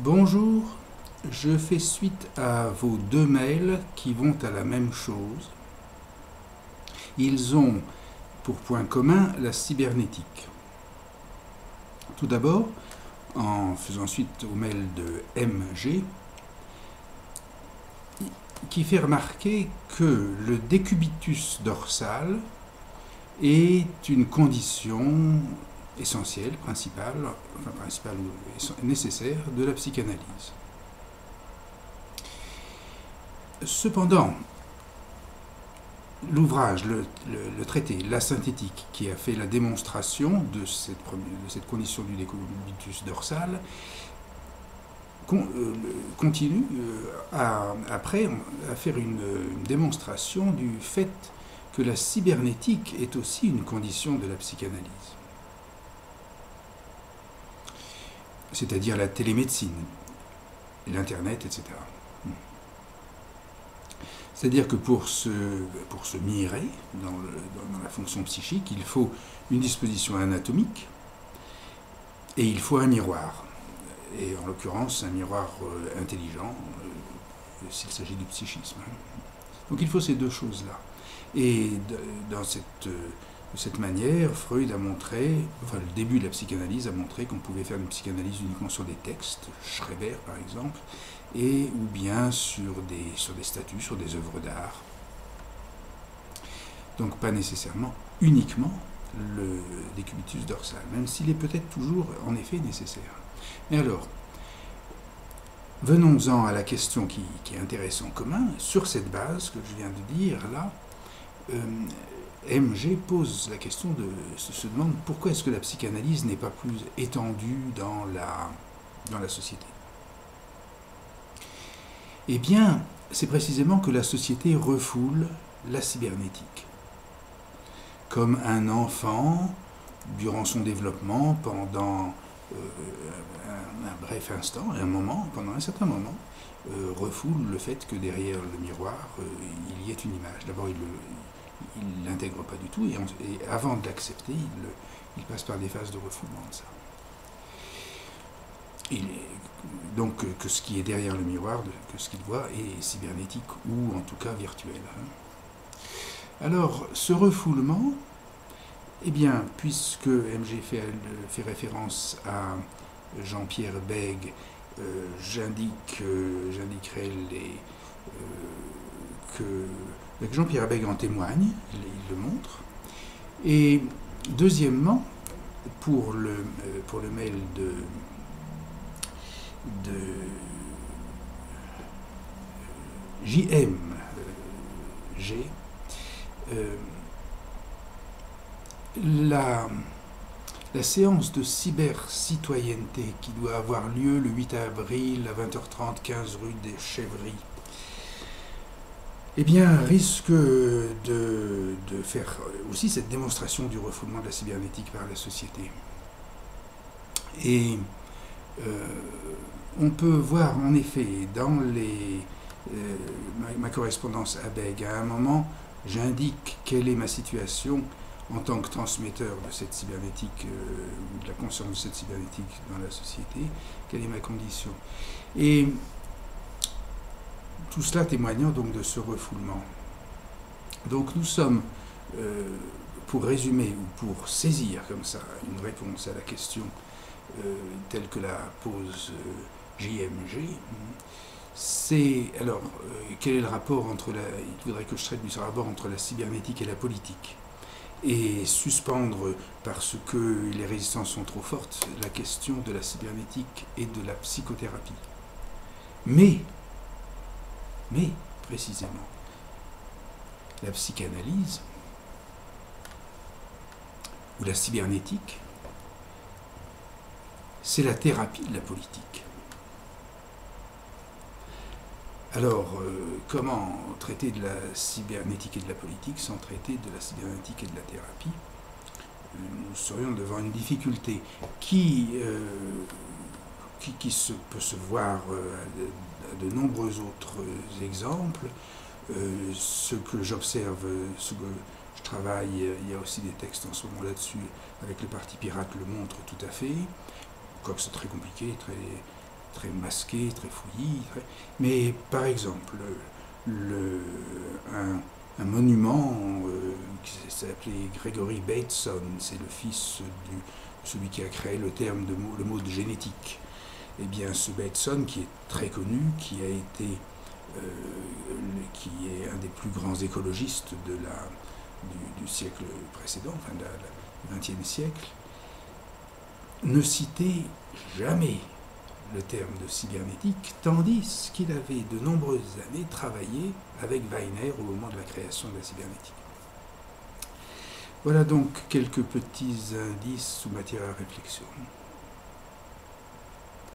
Bonjour, je fais suite à vos deux mails qui vont à la même chose. Ils ont pour point commun la cybernétique. Tout d'abord, en faisant suite au mail de MG, qui fait remarquer que le décubitus dorsal est une condition essentielle, principale ou nécessaire de la psychanalyse. Cependant, l'ouvrage, le traité, la synthétique, qui a fait la démonstration de cette condition du décubitus dorsal, continue après à faire une démonstration du fait que la cybernétique est aussi une condition de la psychanalyse. C'est-à-dire la télémédecine, l'Internet, etc. C'est-à-dire que pour se mirer dans la fonction psychique, il faut une disposition anatomique et il faut un miroir. Et en l'occurrence, un miroir intelligent, s'il s'agit du psychisme. Donc il faut ces deux choses-là. Et de cette manière, Freud a montré, le début de la psychanalyse a montré qu'on pouvait faire une psychanalyse uniquement sur des textes, Schreber par exemple, ou bien sur des statues, sur des œuvres d'art. Donc pas nécessairement uniquement le décubitus dorsal, même s'il est peut-être toujours en effet nécessaire. Mais alors, venons-en à la question qui intéresse en commun. Sur cette base que je viens de dire là, MG pose la question se demande pourquoi est-ce que la psychanalyse n'est pas plus étendue dans la société. Eh bien, c'est précisément que la société refoule la cybernétique. Comme un enfant, durant son développement, pendant un bref instant, pendant un certain moment, refoule le fait que derrière le miroir, il y ait une image. D'abord, il ne l'intègre pas du tout, et avant de l'accepter, il passe par des phases de refoulement de ça. Donc que ce qui est derrière le miroir, que ce qu'il voit, est cybernétique ou en tout cas virtuel. Alors, ce refoulement, eh bien, puisque MG fait référence à Jean-Pierre Bègue, j'indiquerai que Jean-Pierre Bègue en témoigne, il le montre. Et deuxièmement, pour le mail de JMG, la séance de cyber-citoyenneté qui doit avoir lieu le 8 avril à 20h30, 15 rue des Chèvreries, eh bien, risque de faire aussi cette démonstration du refoulement de la cybernétique par la société. Et on peut voir en effet dans ma correspondance à Bègue, à un moment, j'indique quelle est ma situation en tant que transmetteur de cette cybernétique, ou de la conscience de cette cybernétique dans la société, quelle est ma condition. Et tout cela témoignant donc de ce refoulement. Donc nous sommes, pour résumer ou pour saisir comme ça une réponse à la question telle que la pose JMG, c'est alors quel est le rapport entre il faudrait que je traite du rapport entre la cybernétique et la politique, et suspendre, parce que les résistances sont trop fortes, la question de la cybernétique et de la psychothérapie. Mais précisément, la psychanalyse ou la cybernétique, c'est la thérapie de la politique. Alors, comment traiter de la cybernétique et de la politique sans traiter de la cybernétique et de la thérapie? Nous serions devant une difficulté qui peut se voir à de nombreux autres exemples. Ce que j'observe, ce que je travaille, il y a aussi des textes en ce moment là-dessus, avec le Parti Pirate le montre tout à fait, quoique c'est très compliqué, très masqué, très fouillis. Mais par exemple, un monument qui s'appelait Gregory Bateson, c'est le fils de celui qui a créé le mot de génétique. Eh bien, ce Bateson, qui est très connu, qui est un des plus grands écologistes du siècle précédent, enfin du XXe siècle, ne citait jamais le terme de cybernétique, tandis qu'il avait de nombreuses années travaillé avec Weiner au moment de la création de la cybernétique. Voilà donc quelques petits indices ou matières à réflexion.